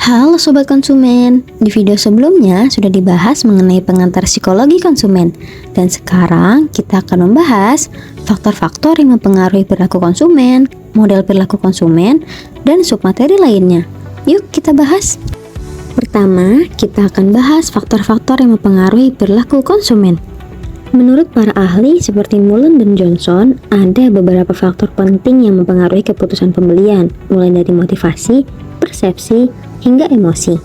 Halo Sobat Konsumen, di video sebelumnya sudah dibahas mengenai pengantar psikologi konsumen. Dan sekarang kita akan membahas faktor-faktor yang mempengaruhi perilaku konsumen, model perilaku konsumen, dan submateri lainnya. Yuk kita bahas. Pertama, kita akan bahas faktor-faktor yang mempengaruhi perilaku konsumen. Menurut para ahli seperti Mullen dan Johnson, ada beberapa faktor penting yang mempengaruhi keputusan pembelian, mulai dari motivasi, persepsi, hingga emosi.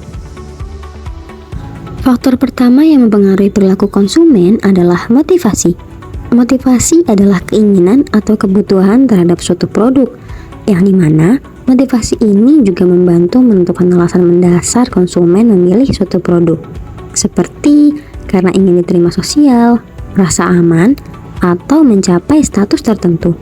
Faktor pertama yang mempengaruhi perilaku konsumen adalah motivasi. Motivasi adalah keinginan atau kebutuhan terhadap suatu produk, yang dimana motivasi ini juga membantu menentukan alasan mendasar konsumen memilih suatu produk, seperti karena ingin diterima sosial, rasa aman, atau mencapai status tertentu.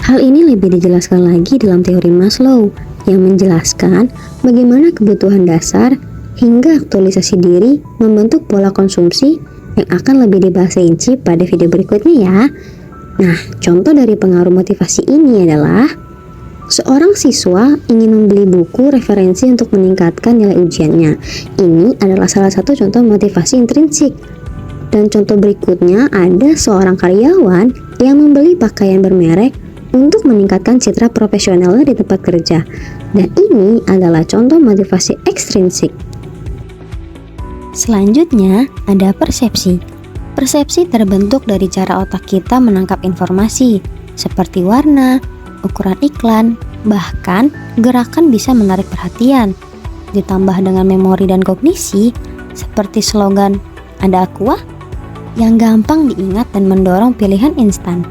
Hal ini lebih dijelaskan lagi dalam teori Maslow yang menjelaskan bagaimana kebutuhan dasar hingga aktualisasi diri membentuk pola konsumsi yang akan lebih dibahas rinci pada video berikutnya ya. Nah, contoh dari pengaruh motivasi ini adalah seorang siswa ingin membeli buku referensi untuk meningkatkan nilai ujiannya. Ini adalah salah satu contoh motivasi intrinsik. Dan contoh berikutnya ada seorang karyawan yang membeli pakaian bermerek untuk meningkatkan citra profesionalnya di tempat kerja. Dan ini adalah contoh motivasi ekstrinsik. Selanjutnya ada persepsi. Persepsi terbentuk dari cara otak kita menangkap informasi, seperti warna, ukuran iklan, bahkan gerakan bisa menarik perhatian. Ditambah dengan memori dan kognisi, seperti slogan "Ada Aqua" yang gampang diingat dan mendorong pilihan instan.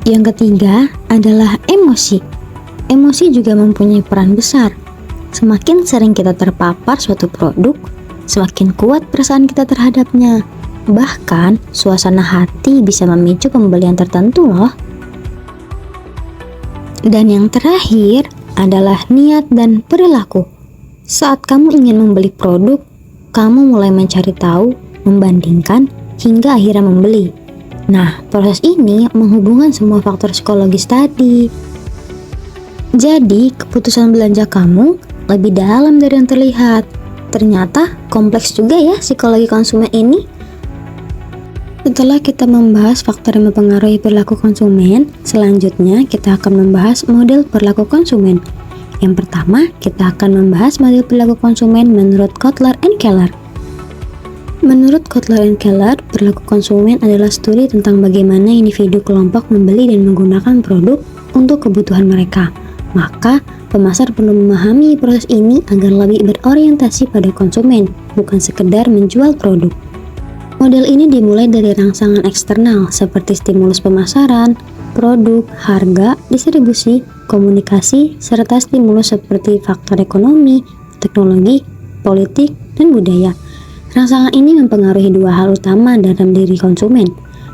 Yang ketiga adalah emosi. Emosi juga mempunyai peran besar. Semakin sering kita terpapar suatu produk, semakin kuat perasaan kita terhadapnya. Bahkan, suasana hati bisa memicu pembelian tertentu loh. Dan yang terakhir adalah niat dan perilaku. Saat kamu ingin membeli produk, kamu mulai mencari tahu, membandingkan, hingga akhirnya membeli. Nah, proses ini menghubungkan semua faktor psikologis tadi. Jadi, keputusan belanja kamu lebih dalam dari yang terlihat. Ternyata kompleks juga ya psikologi konsumen ini. Setelah kita membahas faktor yang mempengaruhi perilaku konsumen, selanjutnya kita akan membahas model perilaku konsumen. Yang pertama, kita akan membahas model perilaku konsumen menurut Kotler and Keller. Menurut Kotler and Keller, perilaku konsumen adalah studi tentang bagaimana individu kelompok membeli dan menggunakan produk untuk kebutuhan mereka. Maka, pemasar perlu memahami proses ini agar lebih berorientasi pada konsumen, bukan sekedar menjual produk. Model ini dimulai dari rangsangan eksternal seperti stimulus pemasaran, produk, harga, distribusi, komunikasi, serta stimulus seperti faktor ekonomi, teknologi, politik, dan budaya. Rangsangan ini mempengaruhi dua hal utama dalam diri konsumen.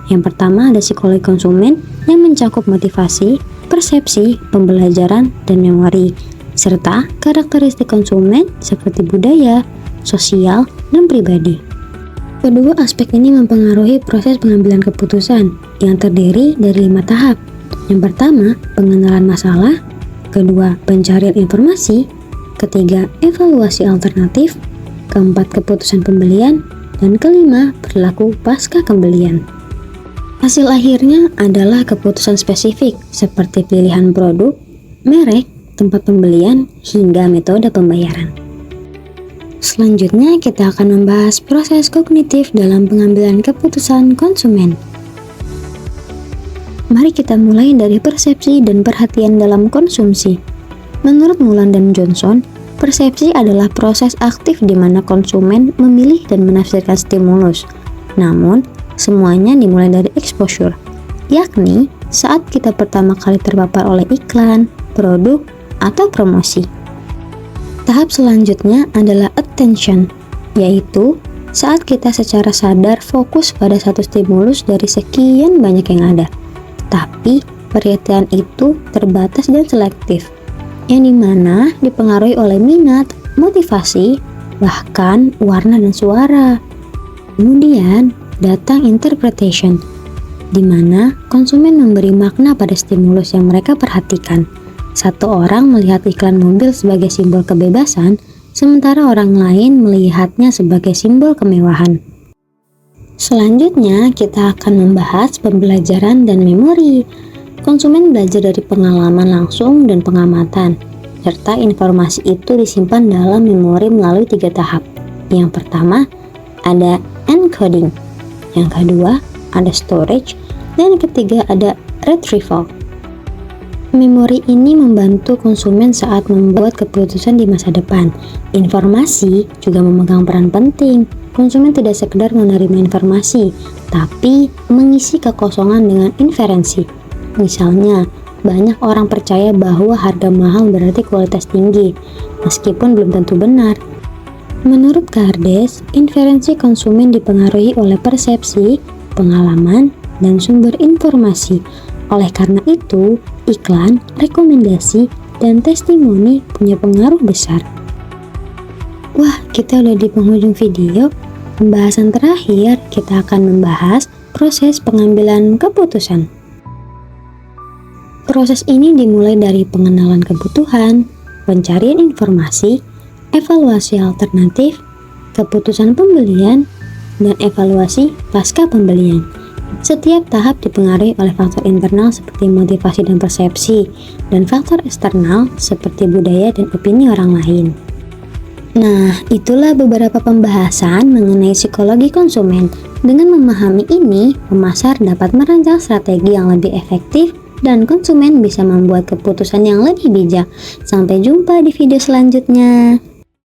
Yang pertama ada psikologi konsumen yang mencakup motivasi, persepsi, pembelajaran, dan memori, serta karakteristik konsumen seperti budaya, sosial, dan pribadi. Kedua aspek ini mempengaruhi proses pengambilan keputusan yang terdiri dari 5 tahap. Yang pertama, pengenalan masalah. Kedua, pencarian informasi. Ketiga, evaluasi alternatif. Keempat, keputusan pembelian. Dan kelima, perilaku pasca pembelian. Hasil akhirnya adalah keputusan spesifik seperti pilihan produk, merek, tempat pembelian, hingga metode pembayaran. Selanjutnya kita akan membahas proses kognitif dalam pengambilan keputusan konsumen. Mari kita mulai dari persepsi dan perhatian dalam konsumsi. Menurut Mullen dan Johnson, persepsi adalah proses aktif di mana konsumen memilih dan menafsirkan stimulus. Namun, semuanya dimulai dari exposure, yakni saat kita pertama kali terpapar oleh iklan, produk, atau promosi. Tahap selanjutnya adalah attention, yaitu saat kita secara sadar fokus pada satu stimulus dari sekian banyak yang ada. Tapi, perhatian itu terbatas dan selektif, yang dimana dipengaruhi oleh minat, motivasi, bahkan warna dan suara. Kemudian datang interpretation, di mana konsumen memberi makna pada stimulus yang mereka perhatikan, Satu orang melihat iklan mobil sebagai simbol kebebasan, sementara orang lain melihatnya sebagai simbol kemewahan. Selanjutnya, kita akan membahas pembelajaran dan memori. Konsumen belajar dari pengalaman langsung dan pengamatan, serta informasi itu disimpan dalam memori melalui 3 tahap. Yang pertama, ada encoding. Yang kedua, ada storage. Dan yang ketiga, ada retrieval. Memori ini membantu konsumen saat membuat keputusan di masa depan. Informasi juga memegang peran penting. Konsumen tidak sekedar menerima informasi, tapi mengisi kekosongan dengan inferensi. Misalnya, banyak orang percaya bahwa harga mahal berarti kualitas tinggi, meskipun belum tentu benar. Menurut Kardes, inferensi konsumen dipengaruhi oleh persepsi, pengalaman, dan sumber informasi. Oleh karena itu, iklan, rekomendasi, dan testimoni punya pengaruh besar. Wah, kita udah di penghujung video. Pembahasan terakhir, kita akan membahas proses pengambilan keputusan. Proses ini dimulai dari pengenalan kebutuhan, pencarian informasi, evaluasi alternatif, keputusan pembelian, dan evaluasi pasca pembelian. Setiap tahap dipengaruhi oleh faktor internal seperti motivasi dan persepsi, dan faktor eksternal seperti budaya dan opini orang lain. Nah, itulah beberapa pembahasan mengenai psikologi konsumen. Dengan memahami ini, pemasar dapat merancang strategi yang lebih efektif dan konsumen bisa membuat keputusan yang lebih bijak. Sampai jumpa di video selanjutnya.